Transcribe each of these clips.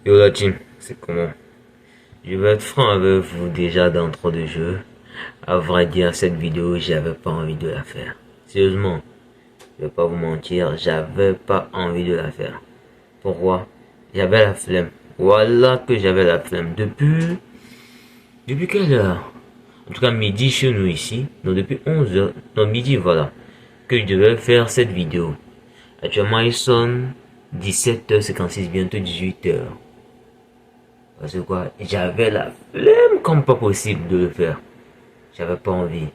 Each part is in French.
Yo la team, c'est comment? Je vais être franc avec vous déjà d'entrée de jeu. À vrai dire, cette vidéo, j'avais pas envie de la faire. Sérieusement, je vais pas vous mentir, j'avais pas envie de la faire. Pourquoi? J'avais la flemme. Voilà que j'avais la flemme. Depuis quelle heure? En tout cas, midi chez nous ici. Non, depuis 11 heures. Non, midi, voilà. Que je devais faire cette vidéo. Actuellement, il sonne 17h56, bientôt 18h. Parce que quoi, j'avais la flemme comme pas possible de le faire. J'avais pas envie.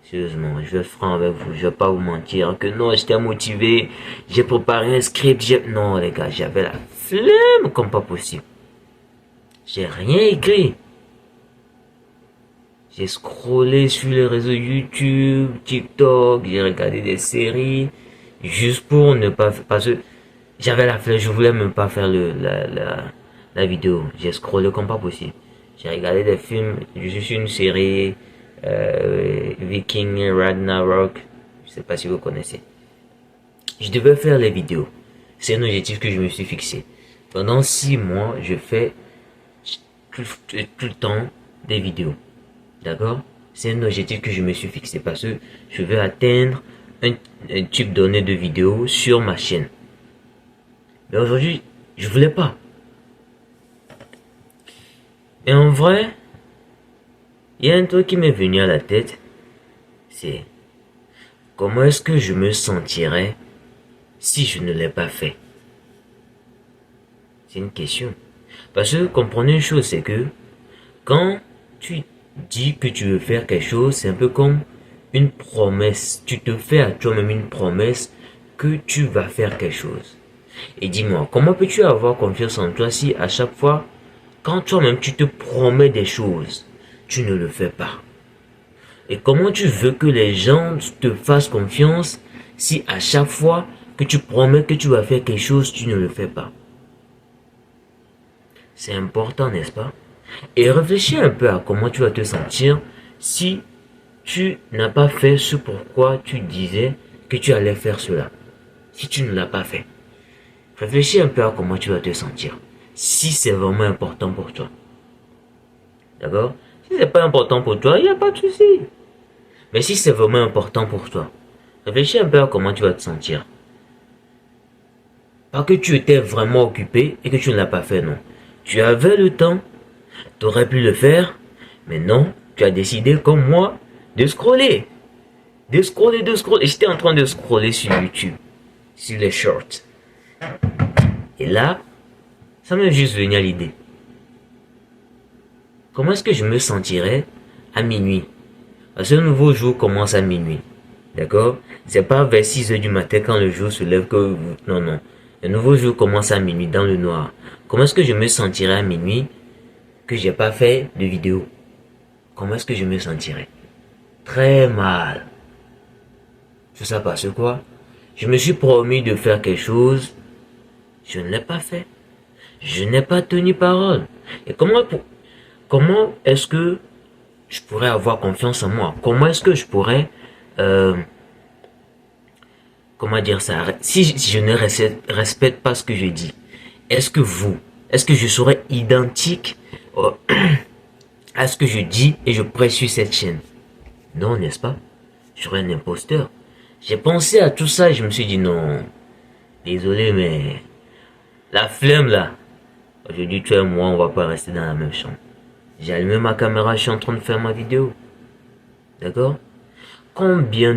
Sérieusement, je vais être franc avec vous, je vais pas vous mentir que non, j'étais motivé, j'ai préparé un script, non les gars, j'avais la flemme comme pas possible. J'ai rien écrit. J'ai scrollé sur les réseaux YouTube, TikTok, j'ai regardé des séries, juste pour ne pas, parce que j'avais la flemme, je voulais même pas faire la vidéo. J'ai scrollé comme pas possible. J'ai regardé des films, je suis une série, Viking Ragnarok, je sais pas si vous connaissez. Je devais faire les vidéos. C'est un objectif que je me suis fixé. Pendant 6 mois, je fais tout le temps des vidéos. D'accord? C'est un objectif que je me suis fixé parce que je vais atteindre un type donné de vidéos sur ma chaîne. Mais aujourd'hui, je voulais pas. Et en vrai, il y a un truc qui m'est venu à la tête. C'est comment est-ce que je me sentirais si je ne l'ai pas fait? C'est une question. Parce que comprenez une chose, c'est que quand tu dis que tu veux faire quelque chose, c'est un peu comme une promesse. Tu te fais à toi-même une promesse que tu vas faire quelque chose. Et dis-moi, comment peux-tu avoir confiance en toi si à chaque fois, quand toi-même tu te promets des choses, tu ne le fais pas? Et comment tu veux que les gens te fassent confiance si à chaque fois que tu promets que tu vas faire quelque chose, tu ne le fais pas? C'est important, n'est-ce pas? Et réfléchis un peu à comment tu vas te sentir si tu n'as pas fait ce pourquoi tu disais que tu allais faire cela. Si tu ne l'as pas fait. Réfléchis un peu à comment tu vas te sentir. Si c'est vraiment important pour toi. D'accord? Si c'est pas important pour toi, il n'y a pas de souci. Mais si c'est vraiment important pour toi, réfléchis un peu à comment tu vas te sentir. Pas que tu étais vraiment occupé et que tu ne l'as pas fait, non. Tu avais le temps, tu aurais pu le faire, mais non, tu as décidé comme moi de scroller. De scroller, de scroller. J'étais en train de scroller sur YouTube, sur les shorts. Et là, ça m'est juste venu à l'idée. Comment est-ce que je me sentirais à minuit? Parce que le nouveau jour commence à minuit. D'accord? C'est pas vers 6 heures du matin quand le jour se lève que vous... Non, non. Le nouveau jour commence à minuit dans le noir. Comment est-ce que je me sentirais à minuit que j'ai pas fait de vidéo? Comment est-ce que je me sentirais? Très mal. C'est ça parce que quoi? Je me suis promis de faire quelque chose. Je ne l'ai pas fait. Je n'ai pas tenu parole. Et comment est-ce que je pourrais avoir confiance en moi? Comment est-ce que je pourrais, comment dire ça? Si je ne respecte pas ce que je dis, est-ce que je serais identique à ce que je dis et je prêche sur cette chaîne? Non, n'est-ce pas? Je serais un imposteur. J'ai pensé à tout ça et je me suis dit non. Désolé, mais la flemme là. Aujourd'hui, toi et moi, on va pas rester dans la même chambre. J'ai allumé ma caméra, je suis en train de faire ma vidéo. D'accord? Combien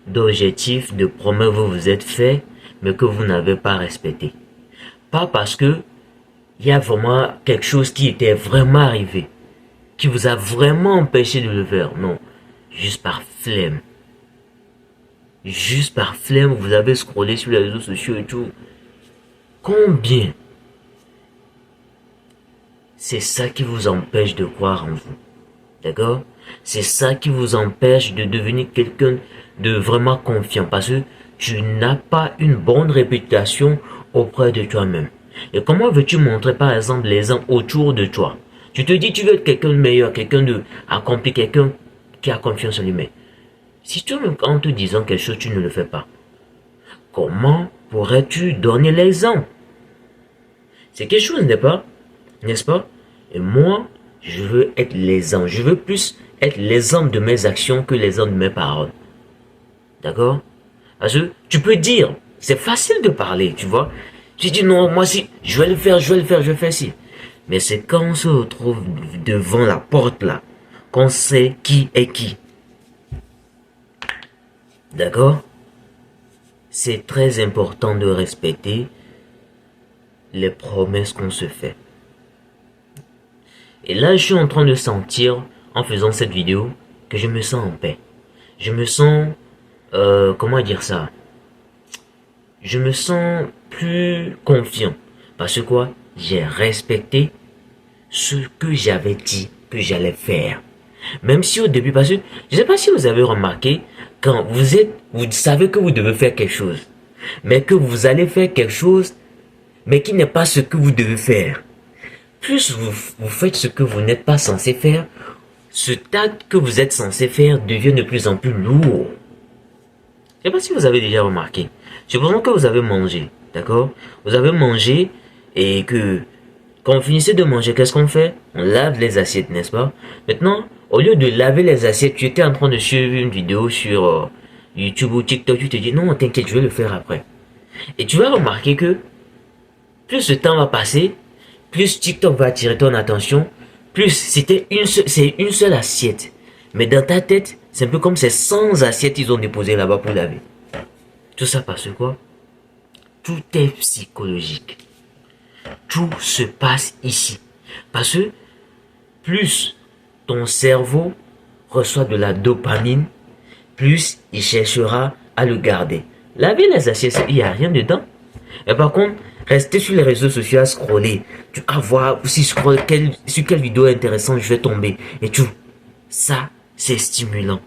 d'objectifs, de promesses vous vous êtes fait, mais que vous n'avez pas respecté? Pas parce que il y a vraiment quelque chose qui était vraiment arrivé, qui vous a vraiment empêché de le faire. Non. Juste par flemme. Juste par flemme, vous avez scrollé sur les réseaux sociaux et tout. Combien? C'est ça qui vous empêche de croire en vous. D'accord? C'est ça qui vous empêche de devenir quelqu'un de vraiment confiant. Parce que tu n'as pas une bonne réputation auprès de toi-même. Et comment veux-tu montrer par exemple les gens autour de toi? Tu te dis tu veux être quelqu'un de meilleur, quelqu'un de accompli, quelqu'un qui a confiance en lui-même. Si toi-même en te disant quelque chose tu ne le fais pas, comment pourrais-tu donner l'exemple? C'est quelque chose, n'est-ce pas? Et moi, je veux être l'exemple. Je veux plus être l'exemple de mes actions que l'exemple de mes paroles. D'accord? Parce que tu peux dire, c'est facile de parler, tu vois. Tu dis non, moi si, je vais le faire, je vais faire ci. Mais c'est quand on se retrouve devant la porte là, qu'on sait qui est qui. D'accord? C'est très important de respecter les promesses qu'on se fait. Et là, je suis en train de sentir, en faisant cette vidéo, que je me sens en paix. Je me sens, comment dire ça? Je me sens plus confiant. Parce que quoi? J'ai respecté ce que j'avais dit que j'allais faire. Même si au début, parce que je ne sais pas si vous avez remarqué, quand vous savez que vous devez faire quelque chose, mais que vous allez faire quelque chose, mais qui n'est pas ce que vous devez faire. Plus vous faites ce que vous n'êtes pas censé faire, ce acte que vous êtes censé faire devient de plus en plus lourd. Je ne sais pas si vous avez déjà remarqué. Supposons que vous avez mangé, d'accord? Vous avez mangé et que quand vous finissez de manger, qu'est-ce qu'on fait? On lave les assiettes, n'est-ce pas? Maintenant, au lieu de laver les assiettes, tu étais en train de suivre une vidéo sur YouTube ou TikTok, tu te dis non, t'inquiète, je vais le faire après. Et tu vas remarquer que plus le temps va passer, plus TikTok va attirer ton attention, plus c'est une seule assiette. Mais dans ta tête, c'est un peu comme ces 100 assiettes qu'ils ont déposées là-bas pour laver. Tout ça parce que quoi? Tout est psychologique. Tout se passe ici. Parce que plus ton cerveau reçoit de la dopamine, plus il cherchera à le garder. Laver les assiettes, il n'y a rien dedans. Et par contre, rester sur les réseaux sociaux à scroller. Tu vas voir si je scrolle sur quelle vidéo intéressante je vais tomber. Et tout. Ça, c'est stimulant.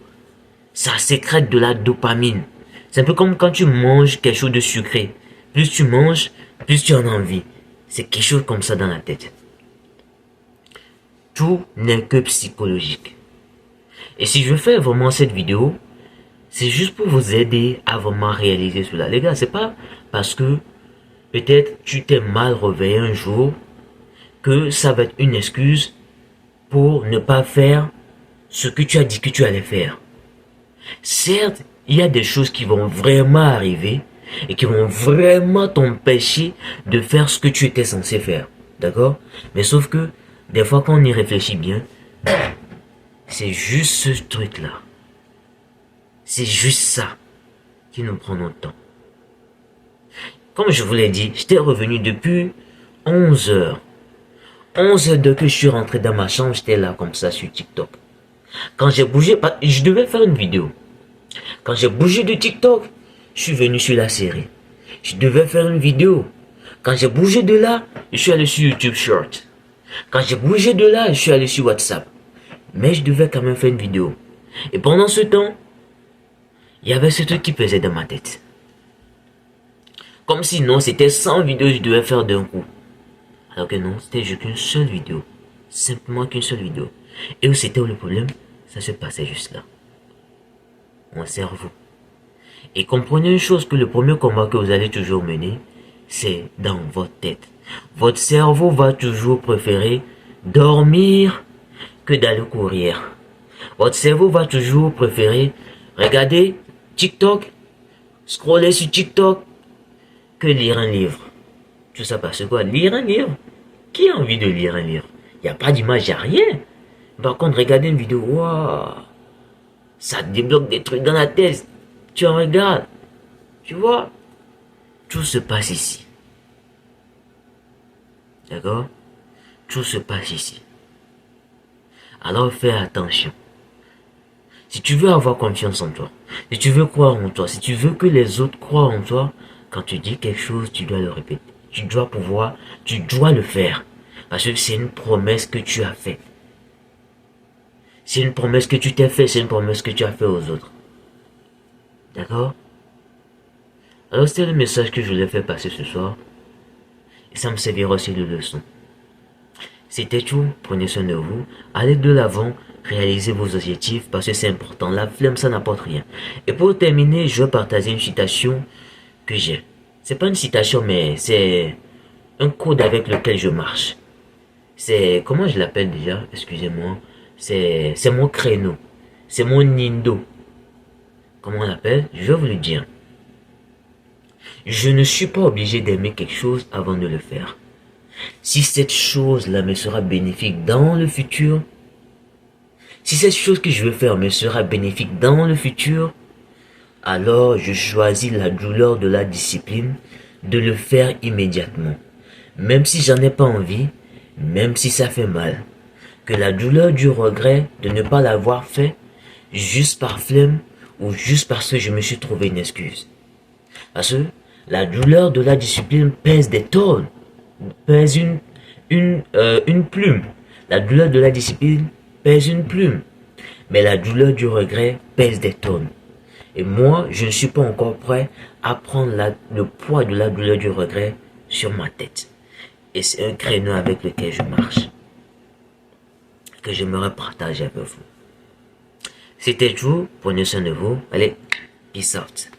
Ça sécrète de la dopamine. C'est un peu comme quand tu manges quelque chose de sucré. Plus tu manges, plus tu en as envie. C'est quelque chose comme ça dans la tête. Tout n'est que psychologique. Et si je fais vraiment cette vidéo, c'est juste pour vous aider à vraiment réaliser cela. Les gars, c'est pas parce que peut-être tu t'es mal réveillé un jour que ça va être une excuse pour ne pas faire ce que tu as dit que tu allais faire. Certes, il y a des choses qui vont vraiment arriver et qui vont vraiment t'empêcher de faire ce que tu étais censé faire. D'accord? Mais sauf que, des fois quand on y réfléchit bien, c'est juste ce truc-là. C'est juste ça qui nous prend notre temps. Comme je vous l'ai dit, j'étais revenu depuis 11 heures. 11 heures de que je suis rentré dans ma chambre, j'étais là comme ça sur TikTok. Quand j'ai bougé, je devais faire une vidéo. Quand j'ai bougé de TikTok, je suis venu sur la série. Je devais faire une vidéo. Quand j'ai bougé de là, je suis allé sur YouTube Short. Quand j'ai bougé de là, je suis allé sur WhatsApp. Mais je devais quand même faire une vidéo. Et pendant ce temps, il y avait ce truc qui pesait dans ma tête. Comme si non, c'était 100 vidéos que je devais faire d'un coup. Alors que non, c'était juste qu'une seule vidéo. Simplement qu'une seule vidéo. Et où c'était le problème? Ça se passait juste là. Mon cerveau. Et comprenez une chose, que le premier combat que vous allez toujours mener, c'est dans votre tête. Votre cerveau va toujours préférer dormir que d'aller courir. Votre cerveau va toujours préférer regarder TikTok, scroller sur TikTok, que lire un livre. Tout ça parce que quoi? Lire un livre? Qui a envie de lire un livre? Il n'y a pas d'image, il n'y a rien. Par contre, regarder une vidéo, waouh, ça débloque des trucs dans la tête. Tu en regardes. Tu vois? Tout se passe ici. D'accord? Tout se passe ici. Alors fais attention. Si tu veux avoir confiance en toi, si tu veux croire en toi, si tu veux que les autres croient en toi, quand tu dis quelque chose, tu dois le répéter. Tu dois le faire. Parce que c'est une promesse que tu as faite. C'est une promesse que tu t'es fait, c'est une promesse que tu as fait aux autres. D'accord? Alors c'était le message que je voulais faire passer ce soir. Et ça me servira aussi de leçon. C'était tout, prenez soin de vous, allez de l'avant, réalisez vos objectifs parce que c'est important. La flemme, ça n'apporte rien. Et pour terminer, je vais partager une citation que j'ai. C'est pas une citation, mais c'est un code avec lequel je marche. C'est, comment je l'appelle déjà? Excusez-moi. C'est mon créneau. C'est mon nindo. Comment on l'appelle? Je vais vous le dire. Je ne suis pas obligé d'aimer quelque chose avant de le faire. Si cette chose-là me sera bénéfique dans le futur, si cette chose que je veux faire me sera bénéfique dans le futur, alors je choisis la douleur de la discipline de le faire immédiatement. Même si j'en ai pas envie, même si ça fait mal. Que la douleur du regret de ne pas l'avoir fait juste par flemme ou juste parce que je me suis trouvé une excuse. Parce que la douleur de la discipline pèse des tonnes, pèse une plume. La douleur de la discipline pèse une plume. Mais la douleur du regret pèse des tonnes. Et moi, je ne suis pas encore prêt à prendre le poids de la douleur du regret sur ma tête. Et c'est un créneau avec lequel je marche, que j'aimerais partager avec vous. C'était tout. Prenez soin de vous. Allez, peace out.